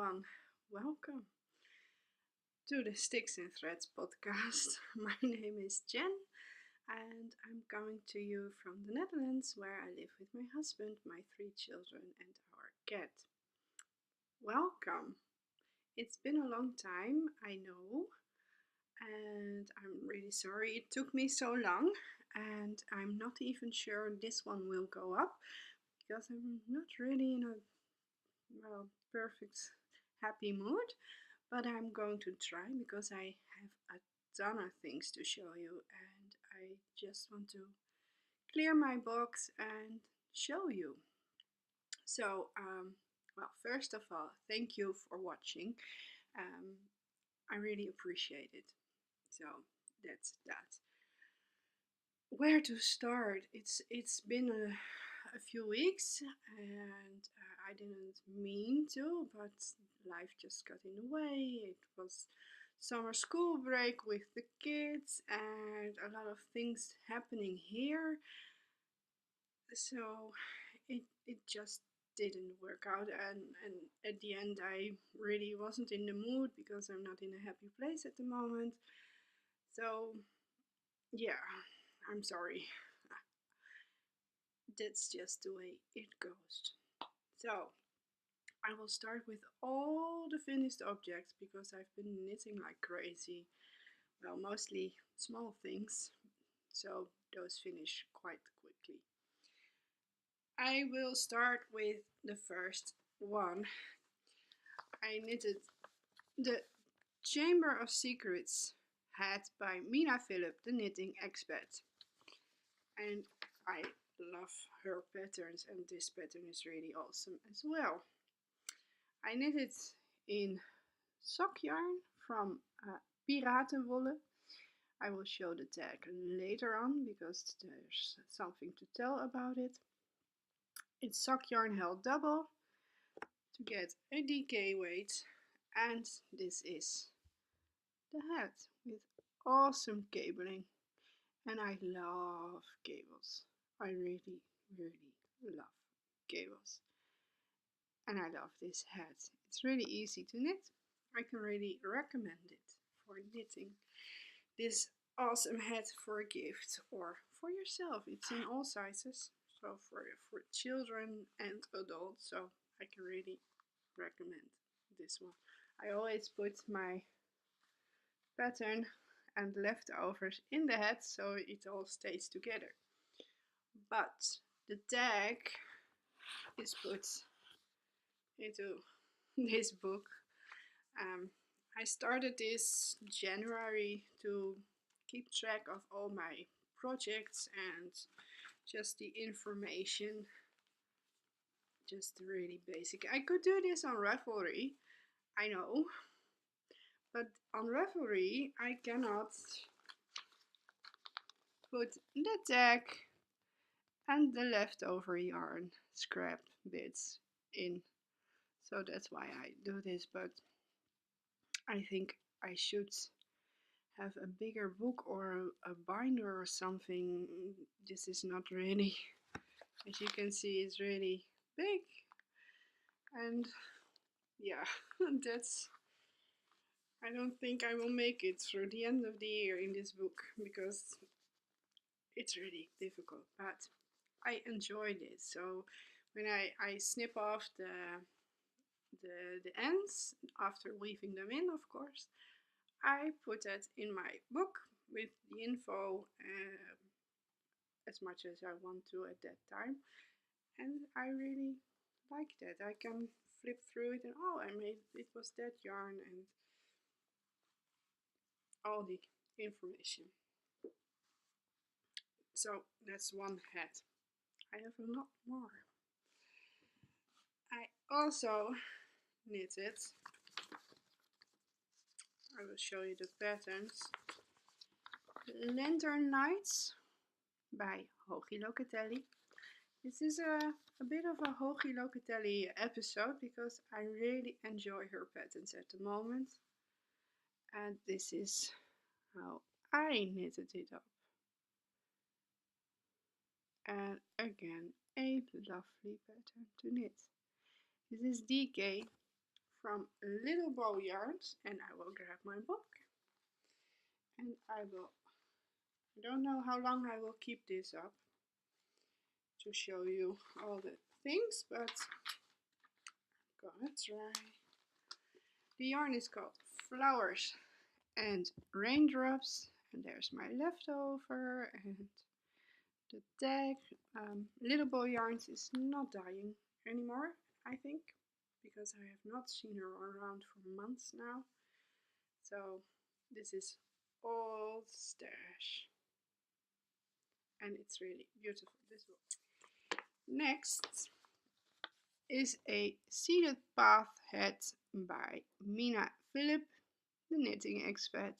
everyone. Welcome to the Sticks and Threads podcast. My name is Jen and I'm coming to you from the Netherlands where I live with my husband, my 3 children, and our cat. Welcome. It's been a long time, I know, and I'm really sorry it took me so long, and I'm not even sure this one will go up because I'm not really in a perfect happy mood, but I'm going to try because I have a ton of things to show you and I just want to clear my box and show you. So, first of all, thank you for watching. I really appreciate it. So that's that. Where to start? It's been a few weeks and I didn't mean to, but life just got in the way. It was summer school break with the kids and a lot of things happening here, so it just didn't work out, and at the end I really wasn't in the mood because I'm not in a happy place at the moment. So yeah, I'm sorry. That's just the way it goes. So I will start with all the finished objects because I've been knitting like crazy. Well, mostly small things, so those finish quite quickly. I will start with the first one. I knitted the Chamber of Secrets hat by Mina Philip, the knitting expert. And I love her patterns, and this pattern is really awesome as well. I knit it in sock yarn from Piratenwolle. I will show the tag later on because there's something to tell about it. It's sock yarn held double to get a DK weight, and this is the hat with awesome cabling, and I love cables. I really love cables, and I love this hat. It's really easy to knit. I can really recommend it for knitting this awesome hat for a gift or for yourself. It's in all sizes, so for children and adults, so I can really recommend this one. I always put my pattern and leftovers in the hat so it all stays together. But the tag is put into this book. I started this January to keep track of all my projects and just the information, just really basic. I could do this on Ravelry, I know, but on Ravelry I cannot put the tag and the leftover yarn scrap bits in. So that's why I do this, but I think I should have a bigger book or a binder or something. This is not really, as you can see, it's really big, and yeah, that's, I don't think I will make it through the end of the year in this book because it's really difficult, but I enjoyed it. So when I snip off the ends after weaving them in, of course, I put that in my book with the info as much as I want to at that time, and I really like that. I can flip through it and oh, I made it was that yarn and all the information. So that's one hat. I have a lot more. I also knitted, I will show you the patterns, Lantern Nights by Joji Locatelli. This is a bit of a Joji Locatelli episode because I really enjoy her patterns at the moment. And this is how I knitted it up. And again, a lovely pattern to knit. This is DK from Little Bow Yarns, and I will grab my book and I don't know how long I will keep this up to show you all the things, but I'm gonna try. The yarn is called Flowers and Raindrops, and there's my leftover and the tag. Little Bow Yarns is not dying anymore, I think, because I have not seen her around for months now. So this is old stash, and it's really beautiful, this book. Next is a seeded path hat by Mina Philip, the knitting expert.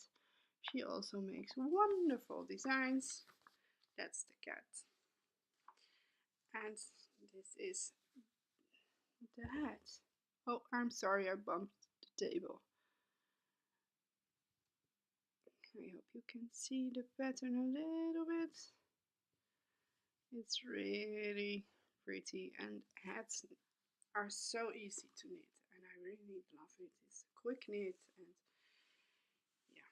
She also makes wonderful designs. That's the cat. And this is the hat. Oh, I'm sorry, I bumped the table. I hope you can see the pattern a little bit. It's really pretty, and hats are so easy to knit, and I really love it. It's a quick knit, and yeah.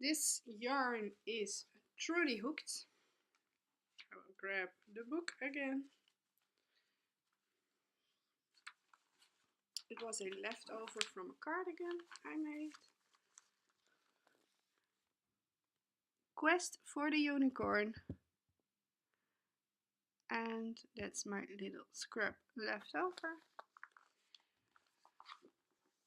This yarn is truly hooked. I will grab the book again. It was a leftover from a cardigan I made. Quest for the Unicorn. And that's my little scrap left over.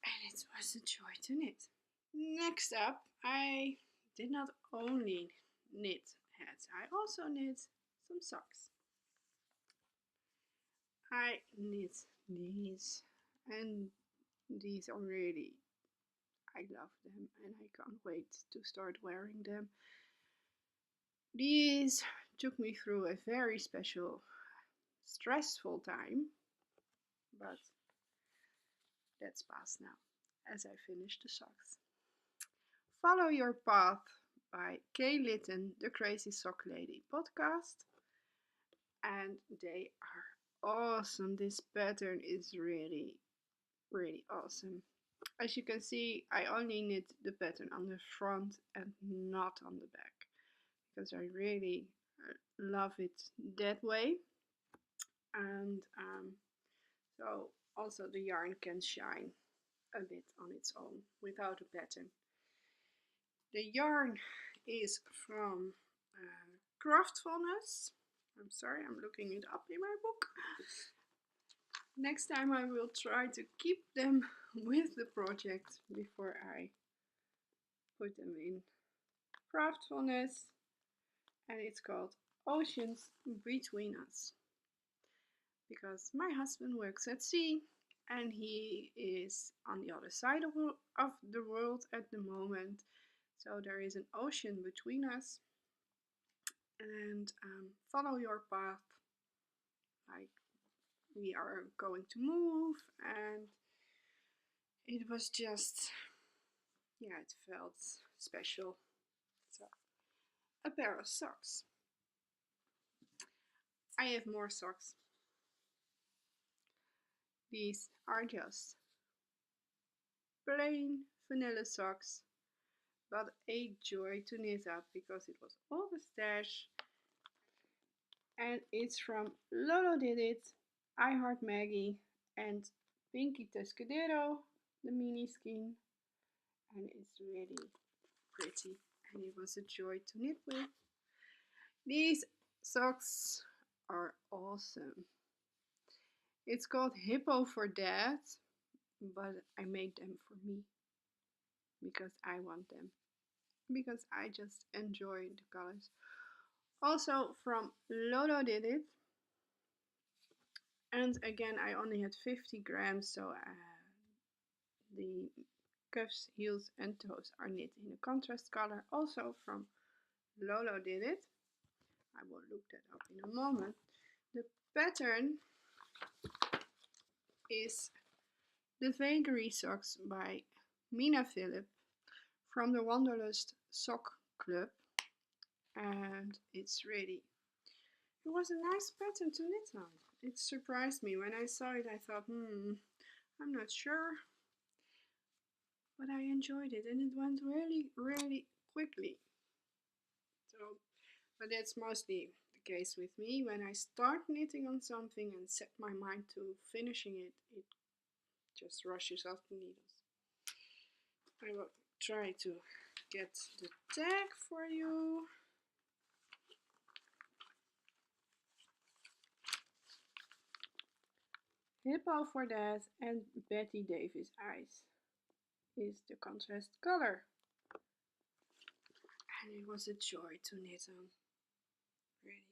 And it was a joy to knit. Next up, I did not only knit hats, I also knit some socks. I knit these, and these are really, I love them, and I can't wait to start wearing them. These took me through a very special, stressful time, but that's past now, as I finish the socks. Follow Your Path by Kay Litton, the Crazy Sock Lady podcast. And they are awesome. This pattern is really, really awesome. As you can see, I only knit the pattern on the front and not on the back, because I really love it that way. And so also the yarn can shine a bit on its own without a pattern. The yarn is from Craftfulness. I'm sorry, I'm looking it up in my book. Next time I will try to keep them with the project before I put them in Craftfulness, and it's called Oceans Between Us, because my husband works at sea and he is on the other side of the world at the moment, so there is an ocean between us. And follow your path, like we are going to move, and it was just, yeah, it felt special. So, a pair of socks. I have more socks. These are just plain vanilla socks, but a joy to knit up because it was all the stash. And it's from Lolo Did It, I Heart Maggie, and Pinky Tuscadero, the mini skein. And it's really pretty, and it was a joy to knit with. These socks are awesome. It's called Hippo for Dad, but I made them for me because I want them, because I just enjoy the colors. Also from Lolo Did It, and again I only had 50 grams, so the cuffs, heels and toes are knit in a contrast color, also from Lolo Did It. I will look that up in a moment. The pattern is the Vagary Socks by Mina Philip from the Wanderlust Sock Club, and it's really, it was a nice pattern to knit on. it surprised me. When I saw it, I thought, I'm not sure, but I enjoyed it, and it went really, really quickly. So, but that's mostly the case with me. When I start knitting on something and set my mind to finishing it, it just rushes off the needles. I will try to get the tag for you. Hippo for that, and Betty Davis eyes is the contrast color. And it was a joy to knit on, really.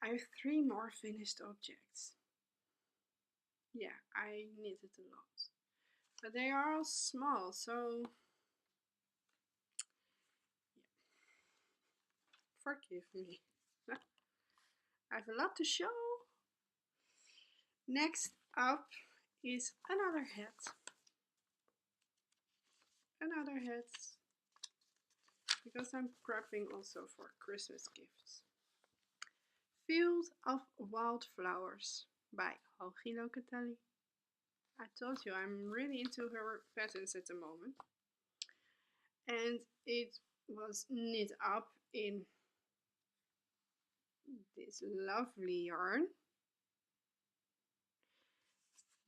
I have 3 more finished objects. Yeah, I knitted a lot. But they are all small, so yeah. Forgive me. I have a lot to show. Next up is another hat. Another hat. Because I'm prepping also for Christmas gifts. Field of Wildflowers by Joji Locatelli. I told you I'm really into her patterns at the moment. And it was knit up in this lovely yarn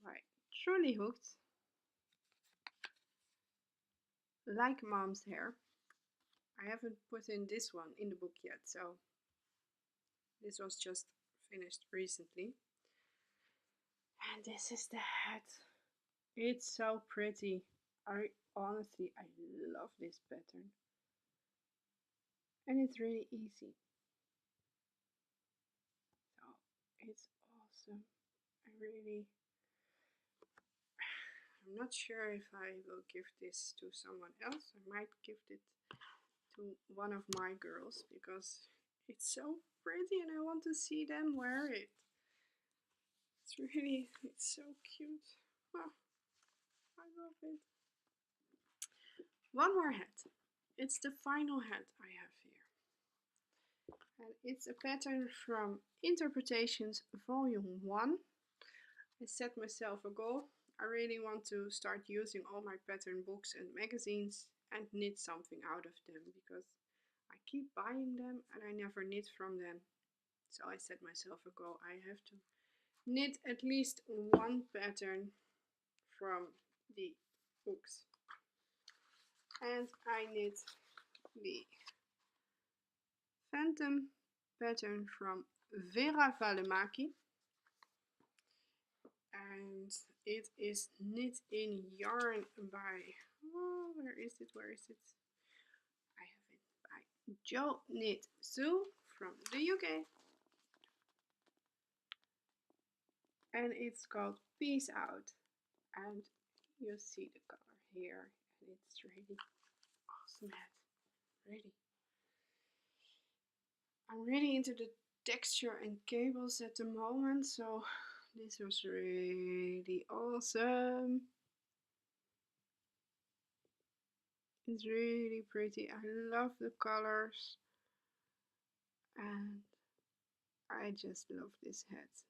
by Truly Hooked, like mom's hair. I haven't put in this one in the book yet, so this was just finished recently. And this is the hat. It's so pretty. I love this pattern. And it's really easy. So it's awesome. I'm not sure if I will give this to someone else. I might gift it to one of my girls because it's so pretty and I want to see them wear it. It's so cute. Oh, I love it. One more hat. It's the final hat I have here. And it's a pattern from Interpretations Volume 1. I set myself a goal. I really want to start using all my pattern books and magazines and knit something out of them because I keep buying them and I never knit from them. So I set myself a goal. I have to knit at least one pattern from the books. And I knit the Phantom pattern from Vera Valimaki. And it is knit in yarn by, where is it? I have it by Jo Knit Sue from the UK. And it's called Peace Out. And you see the color here. And it's really awesome hat. Really. I'm really into the texture and cables at the moment, so this was really awesome. It's really pretty. I love the colors. And I just love this hat.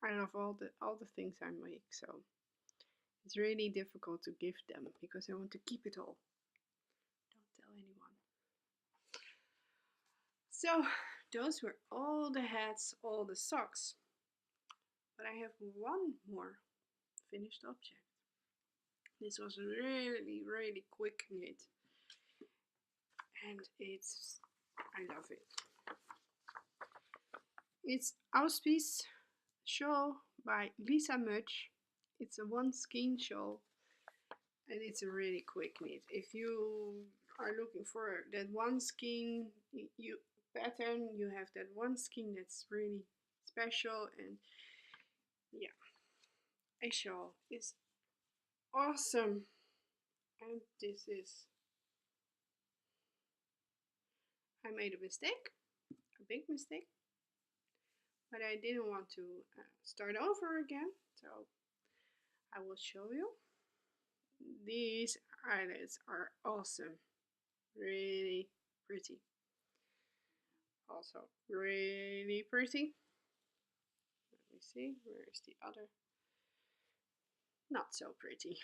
I love all the things I make, so it's really difficult to give them because I want to keep it all. Don't tell anyone. So those were all the hats, all the socks. But I have one more finished object. This was really, really quick knit. And I love it. It's Auspice shawl by Lisa Much. It's a one skein shawl and it's a really quick knit. If you are looking for that one skein pattern, you have that one skein that's really special. And yeah, a shawl is awesome. And this is, I made a mistake, a big mistake, but I didn't want to start over again, so I will show you. These eyelets are awesome, really pretty. Also really pretty. Let me see, where is the other? Not so pretty.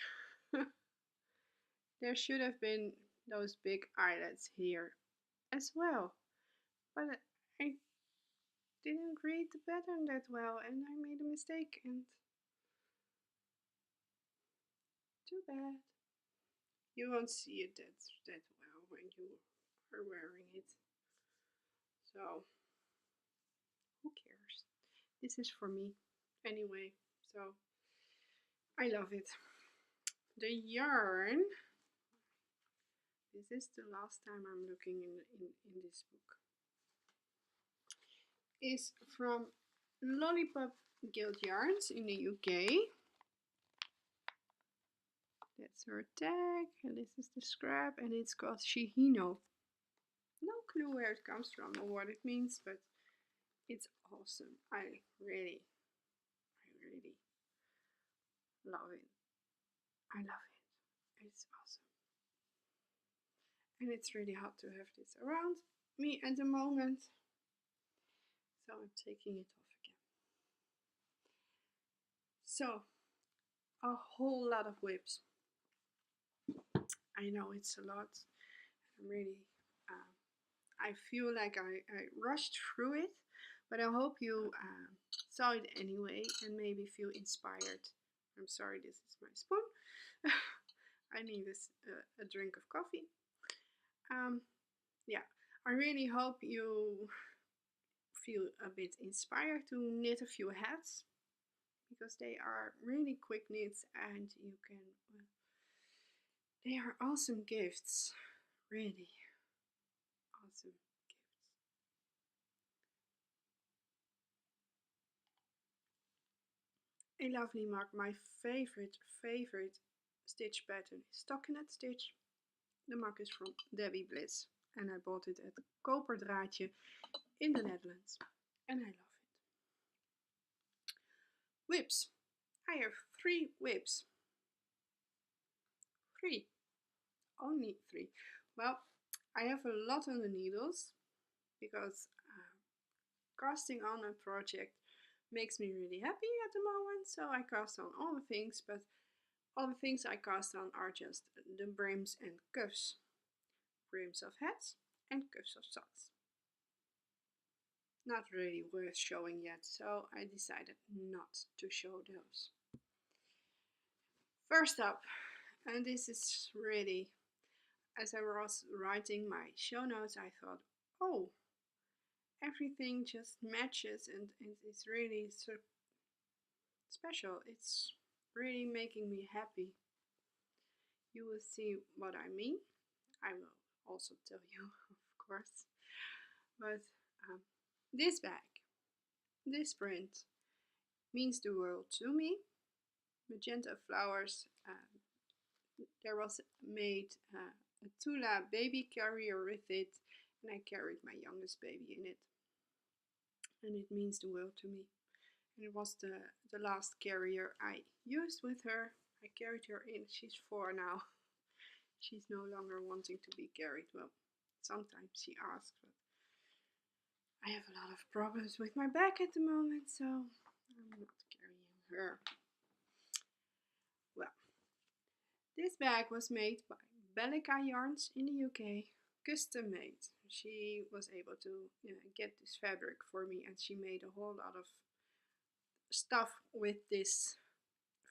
There should have been those big eyelets here as well, but I didn't read the pattern that well and I made a mistake, and too bad. You won't see it that well when you are wearing it. So who cares? This is for me anyway, so I love it. The yarn, this is the last time I'm looking in this book, is from Lollipop Guild Yarns in the UK. That's her tag, and this is the scrap, and it's called Shihino. No clue where it comes from or what it means, but it's awesome. I really love it. I love it. It's awesome. And it's really hard to have this around me at the moment. So I'm taking it off again. So, a whole lot of whips. I know it's a lot. I'm really, I feel like I rushed through it, but I hope you saw it anyway and maybe feel inspired. I'm sorry, this is my spoon. I need a drink of coffee. Yeah, I really hope you feel a bit inspired to knit a few hats, because they are really quick knits and you can, they are awesome gifts, really awesome gifts. A lovely mark, my favorite stitch pattern is stockinette stitch. The mark is from Debbie Bliss and I bought it at Koperdraadje in the Netherlands and I love it. Whips. I have 3 whips. 3. Only 3. Well, I have a lot on the needles because casting on a project makes me really happy at the moment, so I cast on all the things, but all the things I cast on are just the brims and cuffs. Brims of hats and cuffs of socks. Not really worth showing yet, so I decided not to show those. First up, and this is really, as I was writing my show notes, I thought, oh, everything just matches and it's really so special. It's really making me happy. You will see what I mean. I will also tell you, of course. But this bag, this print, means the world to me. Magenta flowers. There was made a Tula baby carrier with it, and I carried my youngest baby in it. And it means the world to me. And it was the last carrier I used with her. I carried her in. She's 4 now. She's no longer wanting to be carried. Well, sometimes she asks, but I have a lot of problems with my back at the moment, so I'm not carrying her. Well, this bag was made by Bellica Yarns in the UK, custom made. She was able to get this fabric for me, and she made a whole lot of stuff with this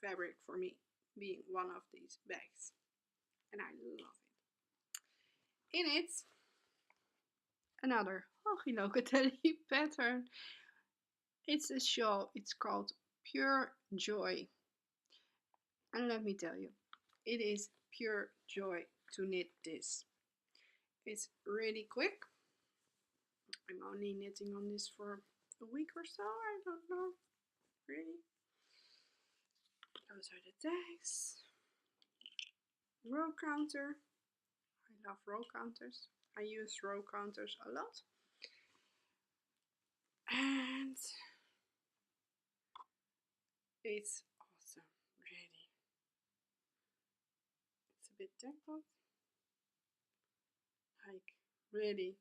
fabric for me, being one of these bags, and I love it. In it, another Locatelli pattern. It's a shawl. It's called Pure Joy, and let me tell you, it is pure joy to knit this. It's really quick. I'm only knitting on this for a week or so, I don't know, really. Those are the tags. Row counter. I love row counters. I use row counters a lot. And it's awesome, really. It's a bit tangled. Like, really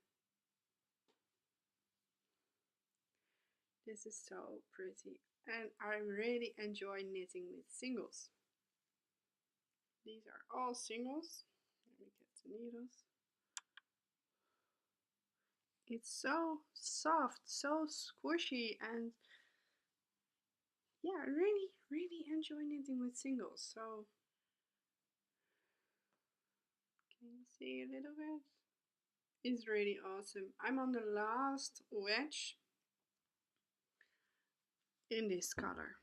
This is so pretty, and I really enjoy knitting with singles. These are all singles. Let me get the needles. It's so soft, so squishy, and yeah, I really enjoy knitting with singles. So, can you see a little bit? It's really awesome. I'm on the last wedge in this color.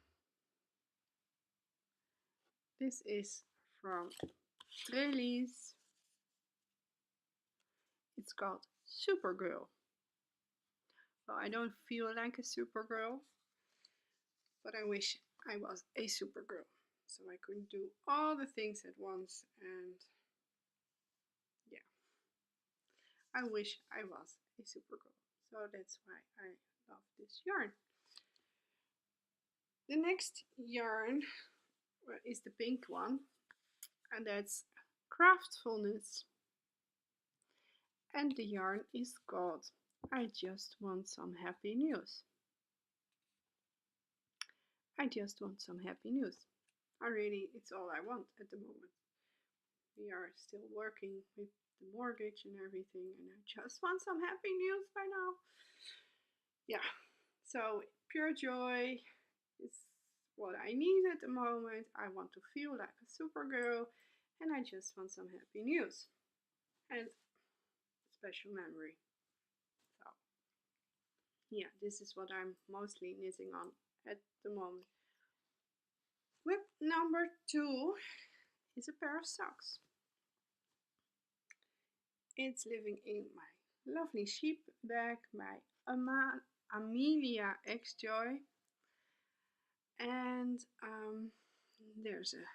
This is from Deze. It's called Supergirl. Well, I don't feel like a Supergirl, but I wish I was a Supergirl. So I could do all the things at once, and yeah, I wish I was a Supergirl. So that's why I love this yarn. The next yarn is the pink one, and that's Craftfulness. And the yarn is called I Just Want Some Happy News. I just want some happy news. It's all I want at the moment. We are still working with the mortgage and everything, and I just want some happy news by now. Yeah, so pure joy is what I need at the moment. I want to feel like a Supergirl, and I just want some happy news and special memory. So yeah, this is what I'm mostly knitting on at the moment. Whip number 2 is a pair of socks. It's living in my lovely sheep bag, my Amelia X Joy. And there's a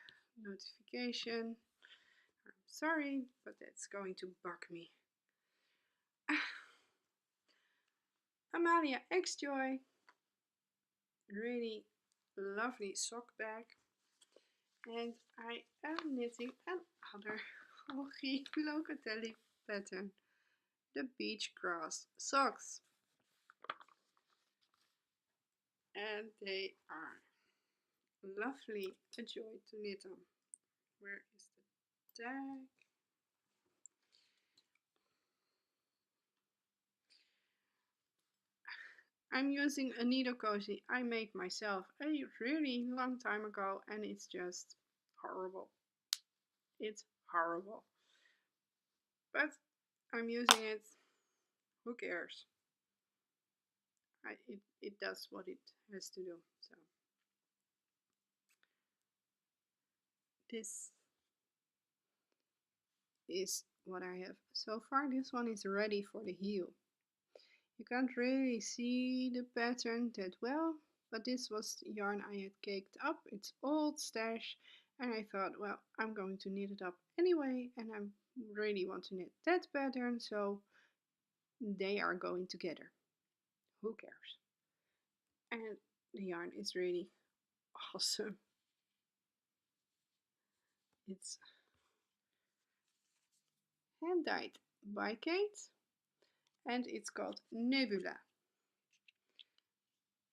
notification. I'm sorry, but that's going to bug me. Amalia X Joy. Really lovely sock bag. And I am knitting another Joji Locatelli pattern. The beach grass socks. And they are lovely, a joy to knit on. Where is the tag? I'm using a needle cozy I made myself a really long time ago, and it's just horrible. It's horrible. But I'm using it. Who cares? It does what it has to do. So this is what I have so far. This one is ready for the heel. You can't really see the pattern that well, but this was the yarn I had caked up. It's old stash, and I thought, well, I'm going to knit it up anyway, and I really want to knit that pattern, so they are going together. Who cares? And the yarn is really awesome. It's hand dyed by Kate, and it's called Nebula.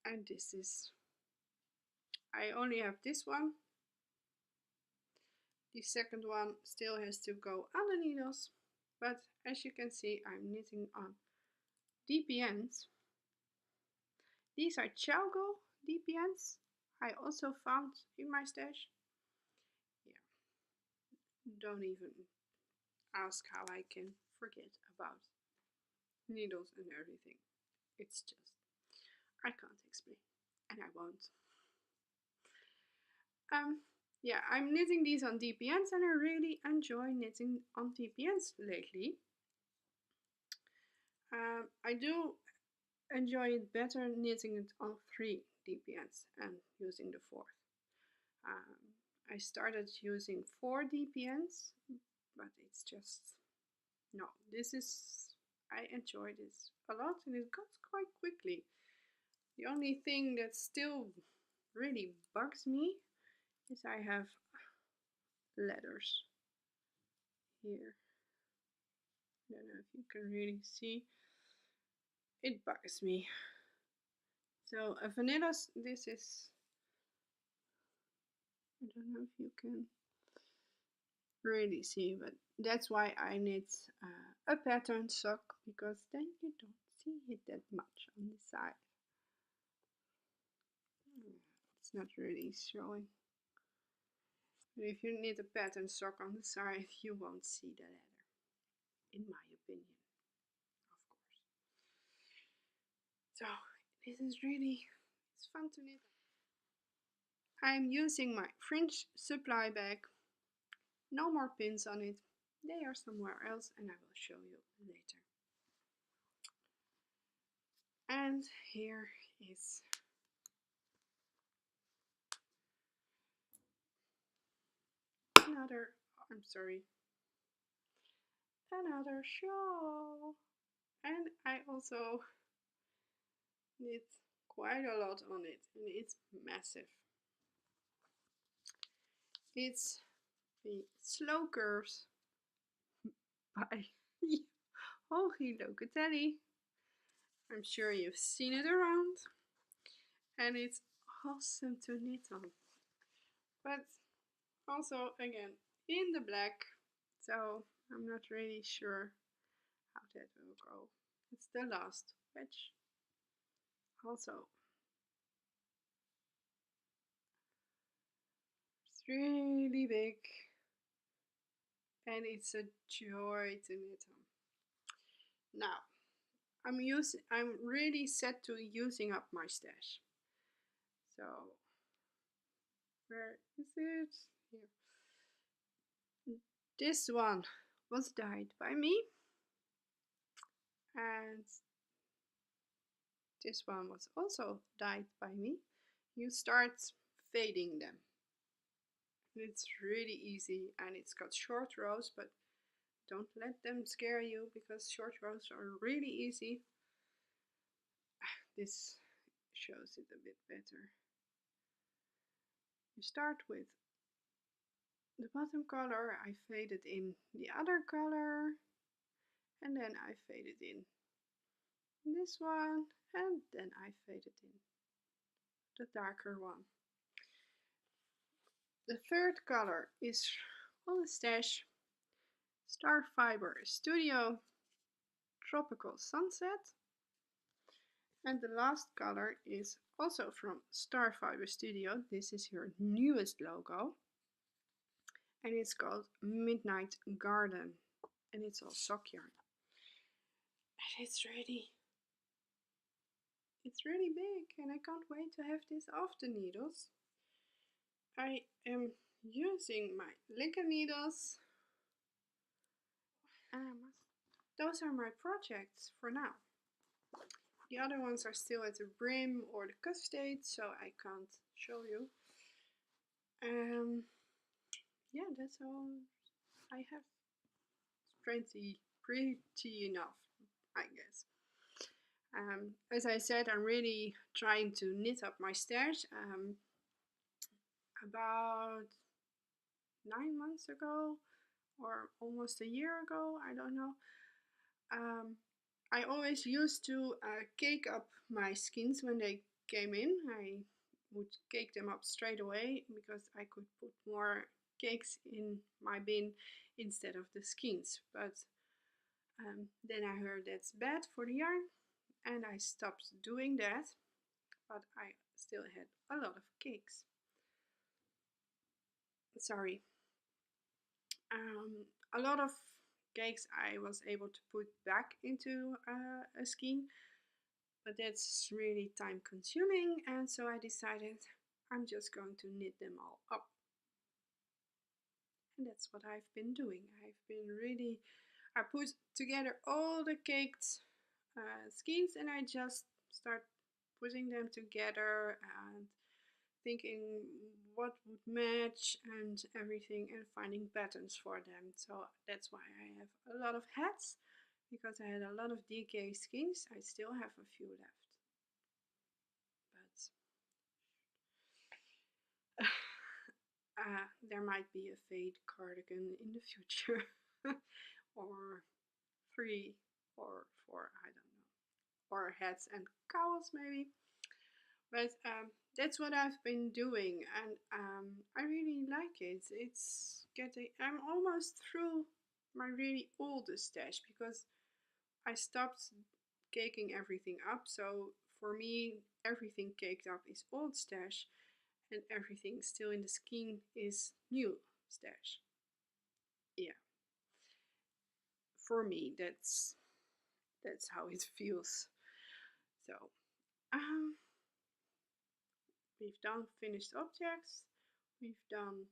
And this is, I only have this one. The second one still has to go on the needles, but as you can see, I'm knitting on DPNs. These are Chowgo DPNs I also found in my stash. Yeah, don't even ask how I can forget about needles and everything. It's just, I can't explain, and I won't. Yeah, I'm knitting these on DPNs, and I really enjoy knitting on DPNs lately. I do enjoy it better knitting it on 3 DPNs and using the 4th. I started using 4 DPNs, but it's just, no, I enjoy this a lot, and it goes quite quickly. The only thing that still really bugs me is I have letters here. I don't know if you can really see. It bugs me. So a vanilla, this is, I don't know if you can really see, but that's why I knit a pattern sock, because then you don't see it that much on the side. It's not really showing. But if you knit a pattern sock on the side, you won't see the leather, in my opinion, of course. So this is really, it's fun to knit. I'm using my fringe supply bag. No more pins on it. They are somewhere else and I will show you later. And here is another, another shawl. And I also knit quite a lot on it, and it's massive. It's the Slow Curves by Joji. I'm sure you've seen it around, and it's awesome to knit on. But also, again, in the black, so I'm not really sure how that will go. It's the last wedge. Also, it's really big, and it's a joy to knit on. Now, I'm really set to using up my stash. So where is it? Here. This one was dyed by me, and this one was also dyed by me. You start fading them. It's really easy, and it's got short rows, but don't let them scare you, because short rows are really easy. This shows it a bit better. You start with the bottom color, I faded in the other color, and then I faded in this one, and then I faded in the darker one. The third color is on the stash, Star Fiber Studio Tropical Sunset, and the last color is also from Star Fiber Studio. This is your newest logo, and it's called Midnight Garden, and it's all sock yarn. And it's really big, and I can't wait to have this off the needles. I am using my Lincoln needles. Those are my projects for now. The other ones are still at the brim or the cuff state, so I can't show you. Yeah, that's all I have. Pretty enough, I guess. As I said, I'm really trying to knit up my stash. About 9 months ago, or almost a year ago, I don't know. I always used to cake up my skeins when they came in. I would cake them up straight away because I could put more cakes in my bin instead of the skeins. But then I heard that's bad for the yarn, and I stopped doing that. But I still had a lot of cakes. Sorry. A lot of cakes I was able to put back into a skein, but that's really time consuming, and so I decided I'm just going to knit them all up. And that's what I've been doing. I put together all the caked skeins, and I just start putting them together and thinking what would match and everything, and finding patterns for them. So that's why I have a lot of hats, because I had a lot of DK skeins. I still have a few left, but there might be a fade cardigan in the future, or 3 or 4, I don't know, or hats and cowls maybe. But that's what I've been doing, and I really like it. It's getting. I'm almost through my really oldest stash because I stopped caking everything up. So for me, everything caked up is old stash, and everything still in the skein is new stash. Yeah, for me, that's how it feels. So um, we've done finished objects, we've done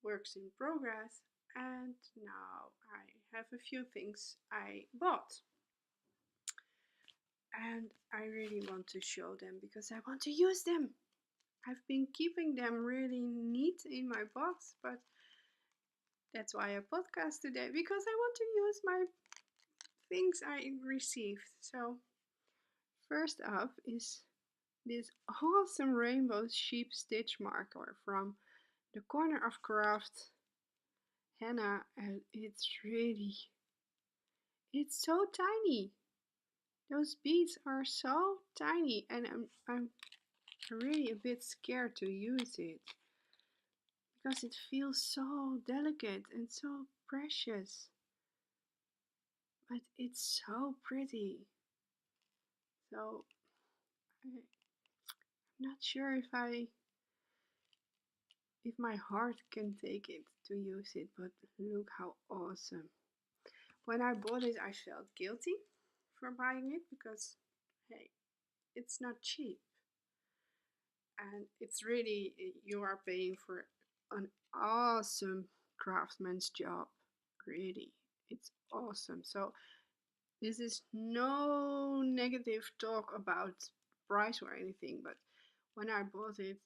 works in progress, and now I have a few things I bought. And I really want to show them because I want to use them. I've been keeping them really neat in my box, but that's why I podcast today because I want to use my things I received. So, first up is this awesome rainbow sheep stitch marker from the Corner of Craft Hannah, and it's so tiny. Those beads are so tiny, and I'm really a bit scared to use it because it feels so delicate and so precious. But it's so pretty. So I'm not sure if my heart can take it to use it, but look how awesome. When I bought it, I felt guilty for buying it because hey, it's not cheap. And it's really, you are paying for an awesome craftsman's job. Really, it's awesome. So this is no negative talk about price or anything, but when I bought it,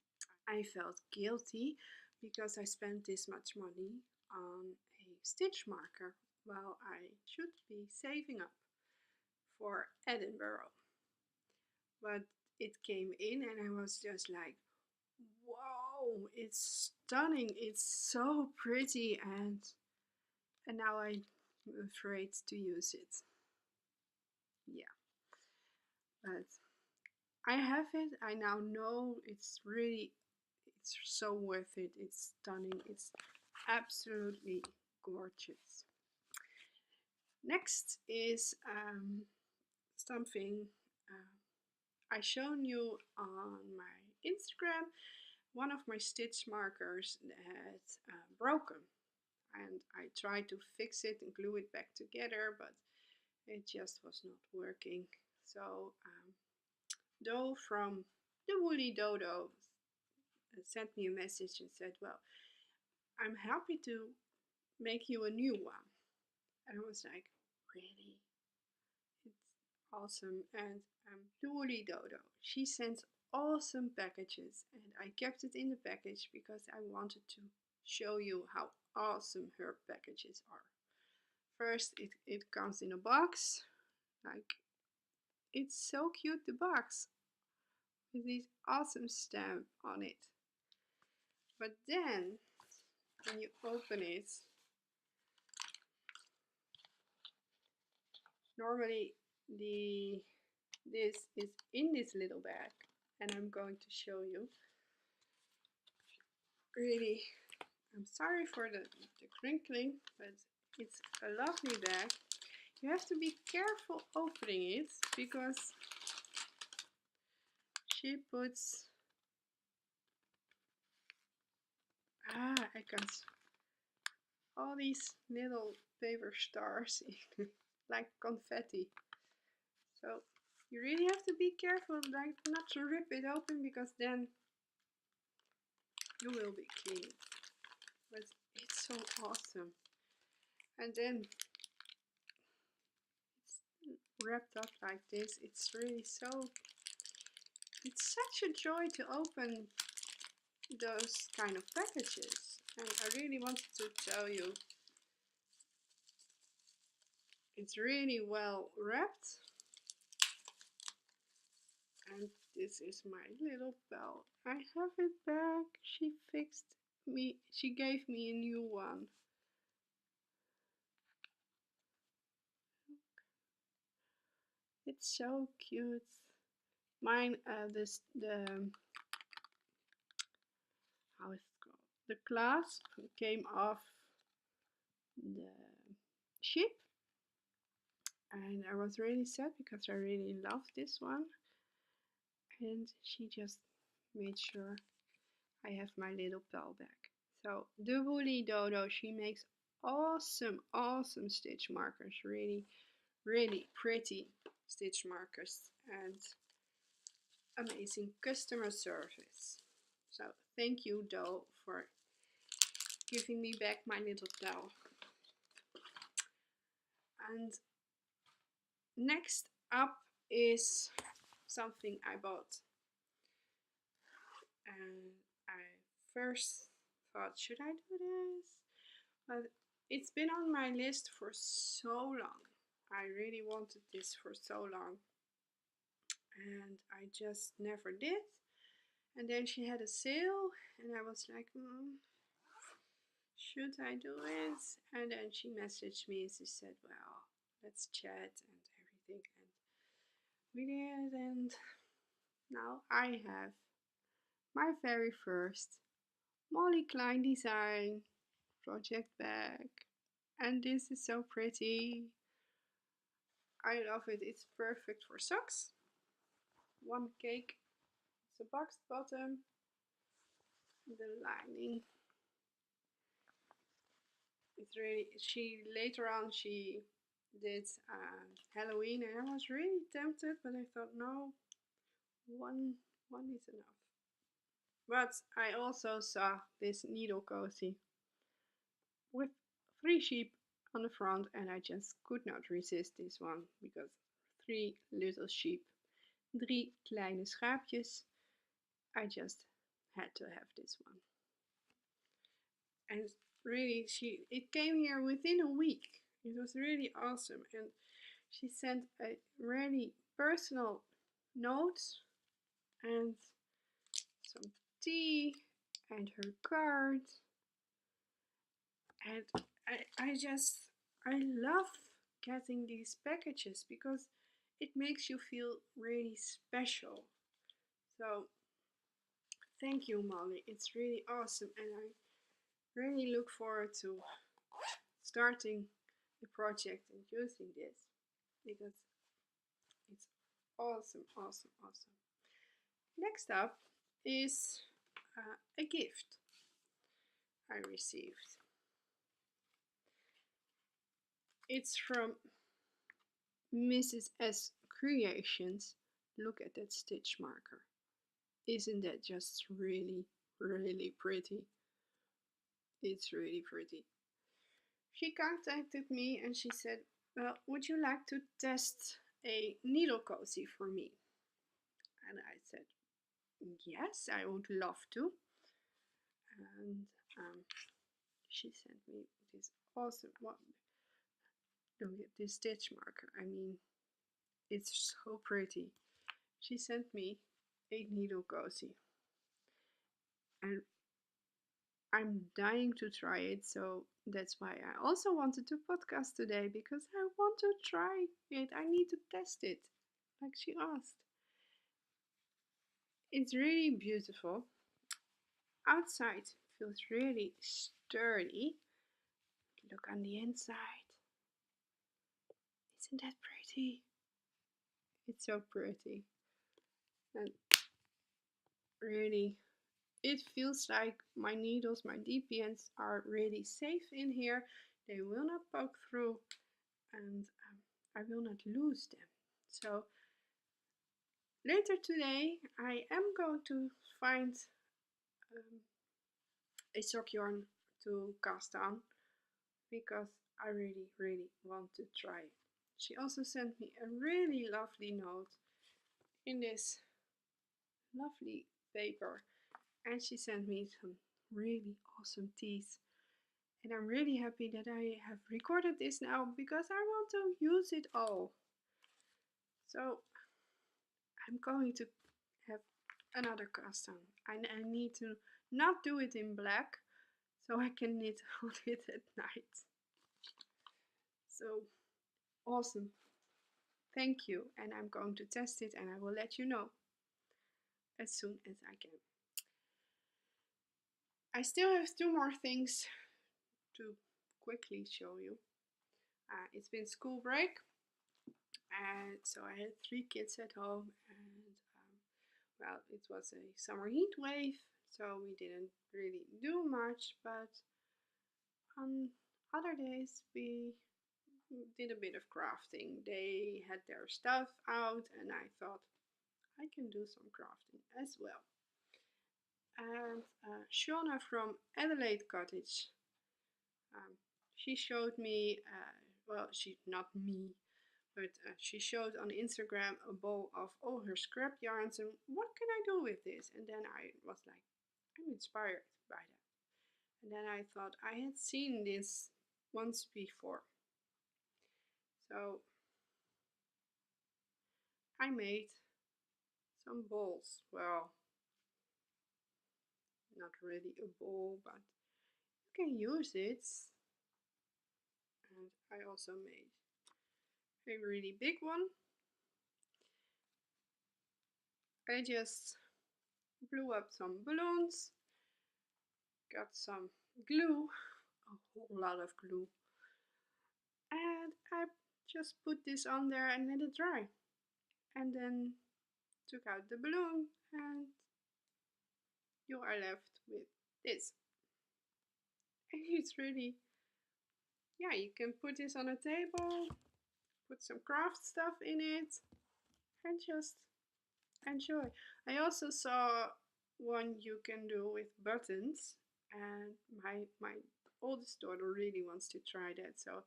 I felt guilty because I spent this much money on a stitch marker while I should be saving up for Edinburgh. But it came in and I was just like, wow, it's stunning. It's so pretty, and now I'm afraid to use it. Yeah, but I have it. I now know it's so worth it. It's stunning. It's absolutely gorgeous. Next is something I shown you on my Instagram. One of my stitch markers had broken, and I tried to fix it and glue it back together, but it just was not working. So Doe from the Woolly Dodo sent me a message and said, well, I'm happy to make you a new one. And I was like, really? It's awesome. And the Woolly Dodo, she sends awesome packages, and I kept it in the package because I wanted to show you how awesome her packages are. First, it comes in a box, like, it's so cute, the box, with this awesome stamp on it. But then, when you open it, normally this is in this little bag, and I'm going to show you. Really, I'm sorry for the crinkling, but it's a lovely bag. You have to be careful opening it because she puts I got all these little paper stars in like confetti. So you really have to be careful, like not to rip it open because then you will be clean. But it's so awesome. And then it's wrapped up like this. It's really it's such a joy to open those kind of packages. And I really wanted to tell you, it's really well wrapped. And this is my little belt. I have it back. She gave me a new one. It's so cute. Mine, how is it called? The clasp came off the ship, and I was really sad because I really loved this one, and she just made sure I have my little pal back. So the Woolly Dodo, she makes awesome, awesome stitch markers. Really, really pretty stitch markers and amazing customer service. So thank you, Do, for giving me back my little pal. And next up is something I bought. And I first thought, should I do this? But it's been on my list for so long. I really wanted this for so long. And I just never did. And then she had a sale, and I was like, should I do it? And then she messaged me and she said, well, let's chat and everything. And we did, and now I have my very first Molly Klein design project bag. And this is so pretty. I love it. It's perfect for socks. One cake. It's a boxed bottom. The lining. It's really, later on she did Halloween, and I was really tempted, but I thought no, one is enough. But I also saw this needle cozy with 3 sheep on the front, and I just could not resist this one because 3 little sheep, 3 kleine schaapjes. I just had to have this one. And really, it came here within a week. It was really awesome, and she sent a really personal note and some tea and her card. And I love getting these packages because it makes you feel really special. So thank you, Molly. It's really awesome, and I really look forward to starting the project and using this because it's awesome, awesome, awesome. Next up is a gift I received. It's from Mrs. S Creations. Look at that stitch marker. Isn't that just really, really pretty? It's really pretty. She contacted me and she said, well, would you like to test a needle cozy for me? And I said, yes, I would love to. And she sent me this awesome one. Look at this stitch marker. I mean, it's so pretty. She sent me a needle cozy. And I'm dying to try it, so that's why I also wanted to podcast today, because I want to try it. I need to test it, like she asked. It's really beautiful. Outside feels really sturdy. Look on the inside. Isn't that pretty? It's so pretty. And really, it feels like my needles, my DPNs are really safe in here. They will not poke through, and I will not lose them. So later today I am going to find a sock yarn to cast on because I really, really want to try it. She also sent me a really lovely note in this lovely paper, and she sent me some really awesome teas. And I'm really happy that I have recorded this now because I want to use it all. So I'm going to have another cast on. I need to not do it in black so I can knit on it at night. So awesome. Thank you, and I'm going to test it and I will let you know. as soon as I can. I still have 2 more things to quickly show you. It's been school break, and so I had 3 kids at home, and well, it was a summer heat wave, so we didn't really do much, but on other days we did a bit of crafting. They had their stuff out, and I thought I can do some crafting as well. And Shauna from Adelaide Cottage, she showed me, well, she not me, but she showed on Instagram a bowl of all her scrap yarns, and what can I do with this? And then I was like, I'm inspired by that. And then I thought I had seen this once before. So I made some bowls. Well, not really a bowl, but you can use it. And I also made a really big one. I just blew up some balloons, got some glue, a whole lot of glue, and I just put this on there and let it dry. And then took out the balloon, and you are left with this. And it's really, yeah, you can put this on a table, put some craft stuff in it, and just enjoy. I also saw one you can do with buttons, and my oldest daughter really wants to try that. So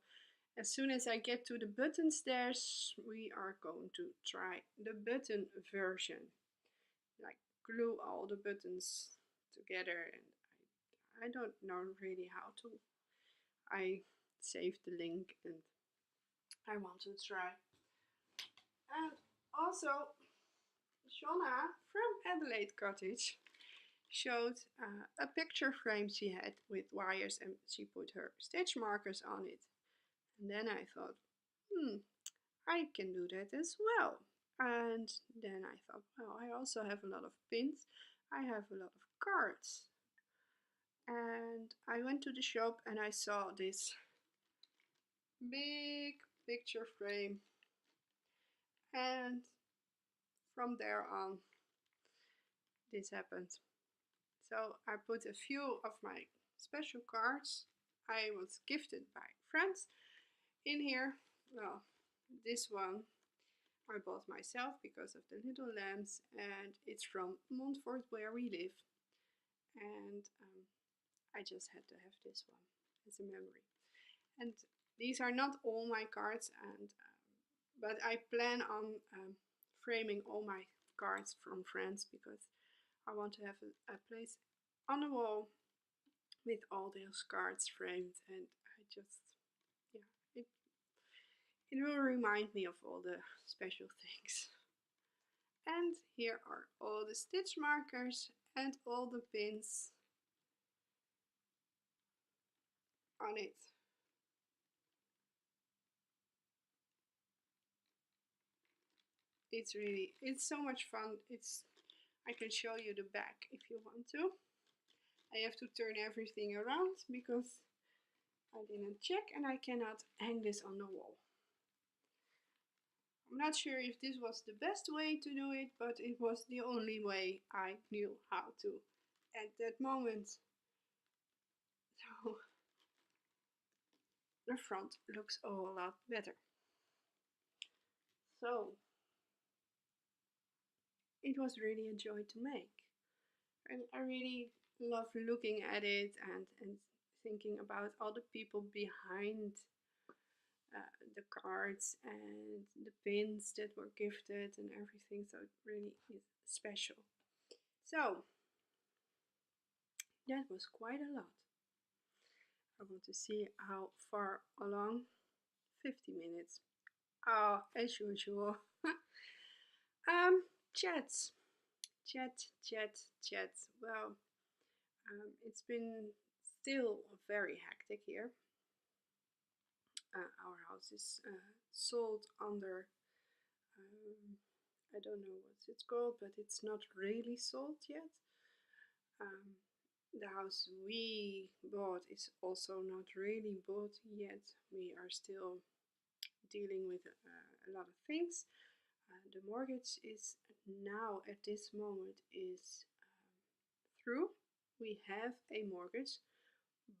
as soon as I get to the button stairs, we are going to try the button version. Like glue all the buttons together, and I don't know really how to. I saved the link and I want to try. And also, Shauna from Adelaide Cottage showed a picture frame she had with wires, and she put her stitch markers on it. And then I thought, I can do that as well. And then I thought, well, I also have a lot of pins. I have a lot of cards. And I went to the shop and I saw this big picture frame. And from there on, this happened. So I put a few of my special cards I was gifted by friends in here. Well, this one I bought myself because of the little lambs, and it's from Montfort where we live. And I just had to have this one as a memory. And these are not all my cards, and but I plan on framing all my cards from friends because I want to have a place on the wall with all those cards framed, and I just, yeah, it will remind me of all the special things. And here are all the stitch markers and all the pins on it. It's so much fun. I can show you the back if you want to. I have to turn everything around because I didn't check, and I cannot hang this on the wall. I'm not sure if this was the best way to do it, but it was the only way I knew how to at that moment. So the front looks a whole lot better. So it was really a joy to make. And I really love looking at it and thinking about all the people behind the cards and the pins that were gifted and everything. So it really is special. So that was quite a lot. I want to see how far along. 50 minutes. Oh, as usual. Chats. Chats. Well, it's been still very hectic here. Our house is sold under I don't know what it's called, but it's not really sold yet. The house we bought is also not really bought yet. We are still dealing with a lot of things. The mortgage is now at this moment is through. We have a mortgage,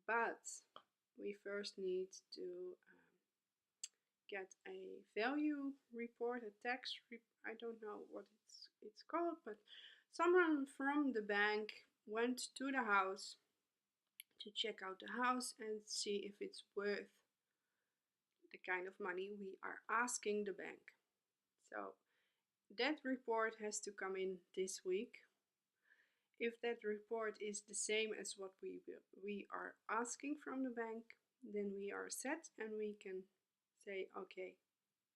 but we first need to get a value report, a tax I don't know what it's called, but someone from the bank went to the house to check out the house and see if it's worth the kind of money we are asking the bank. So that report has to come in this week. If that report is the same as what we are asking from the bank, then we are set and we can say, okay,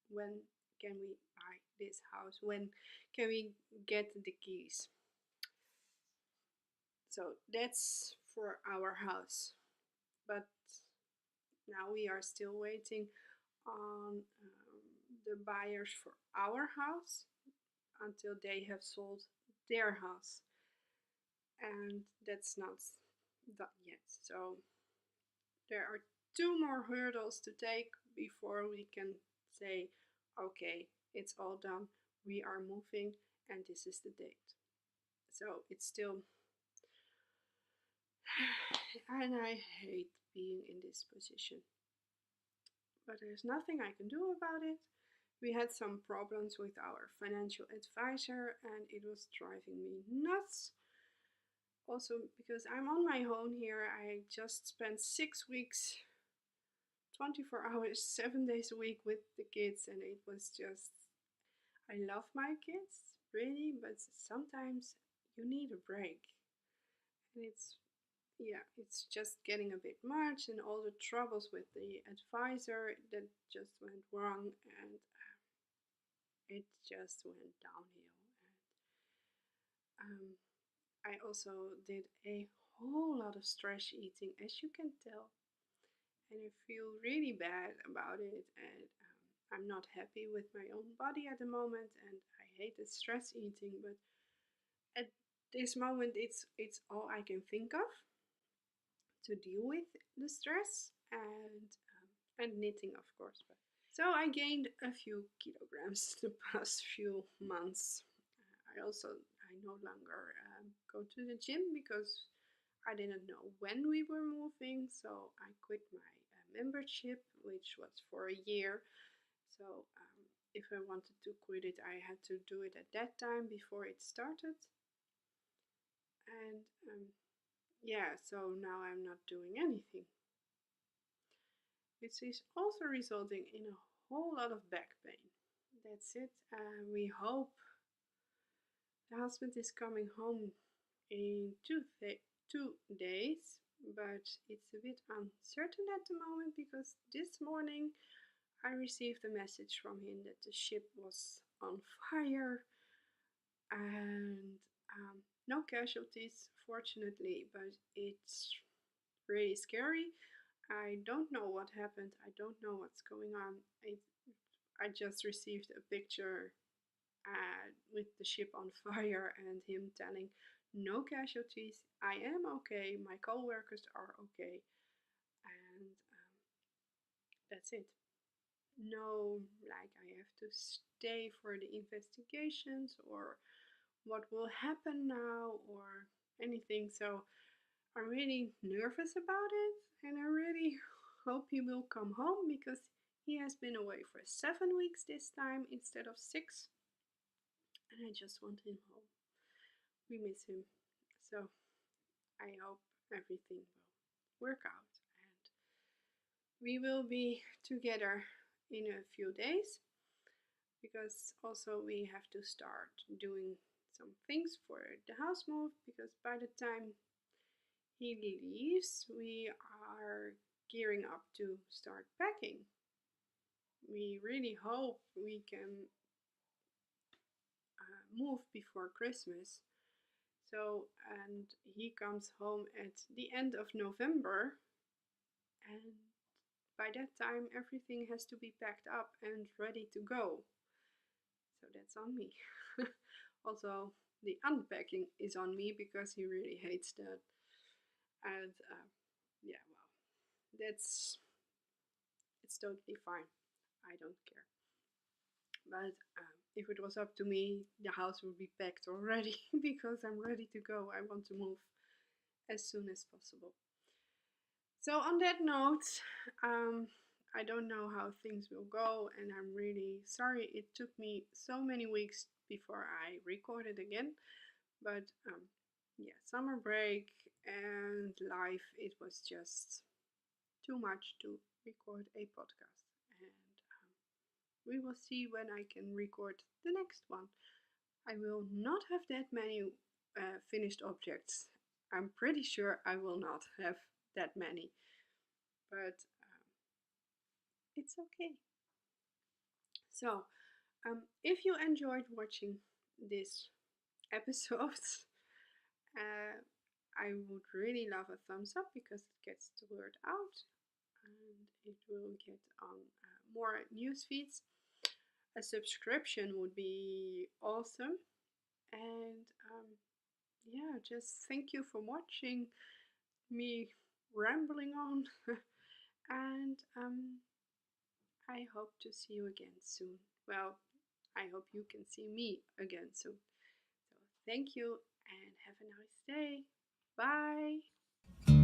when can we buy this house? When can we get the keys? So that's for our house. But now we are still waiting on the buyers for our house until they have sold their house. And that's not done yet. So there are 2 more hurdles to take before we can say, okay, it's all done, we are moving, and this is the date. So it's still, and I hate being in this position. But there's nothing I can do about it. We had some problems with our financial advisor, and it was driving me nuts. Also, because I'm on my own here, I just spent 6 weeks, 24 hours, 7 days a week with the kids, and it was just, I love my kids, really, but sometimes you need a break. And it's just getting a bit much, and all the troubles with the advisor that just went wrong, and it just went downhill. And I also did a whole lot of stress eating, as you can tell, and I feel really bad about it, and I'm not happy with my own body at the moment, and I hate the stress eating, but at this moment it's all I can think of to deal with the stress, and knitting, of course. But so I gained a few kilograms the past few months. I no longer go to the gym because I didn't know when we were moving, so I quit my membership, which was for a year. So if I wanted to quit it, I had to do it at that time before it started. And yeah, so now I'm not doing anything. This is also resulting in a whole lot of back pain. That's it. We hope the husband is coming home in 2 days, but it's a bit uncertain at the moment because this morning I received a message from him that the ship was on fire, and no casualties, fortunately, but it's really scary. I don't know what happened. I don't know what's going on. I just received a picture with the ship on fire and him telling no casualties. I am okay. My co-workers are okay, and that's it. No, like I have to stay for the investigations or what will happen now or anything. So I'm really nervous about it, and I really hope he will come home because he has been away for 7 weeks this time instead of 6, and I just want him home. We miss him, so I hope everything will work out, and we will be together in a few days because also we have to start doing some things for the house move, because by the time he leaves we are gearing up to start packing. We really hope we can move before Christmas. So, and he comes home at the end of November, and by that time everything has to be packed up and ready to go. So that's on me. Also, the unpacking is on me because he really hates that. And yeah, well, that's it's totally fine. I don't care. But if it was up to me, the house would be packed already because I'm ready to go. I want to move as soon as possible. So, on that note, um, I don't know how things will go, and I'm really sorry it took me so many weeks before I recorded again. But yeah, summer break and life, it was just too much to record a podcast. And we will see when I can record the next one. I will not have that many finished objects. I'm pretty sure I will not have that many, but it's okay. So, if you enjoyed watching this episode, uh, I would really love a thumbs up because it gets the word out and it will get on more news feeds. A subscription would be awesome. And yeah, just thank you for watching me rambling on. And I hope to see you again soon. Well, I hope you can see me again soon. So thank you and have a nice day. Bye.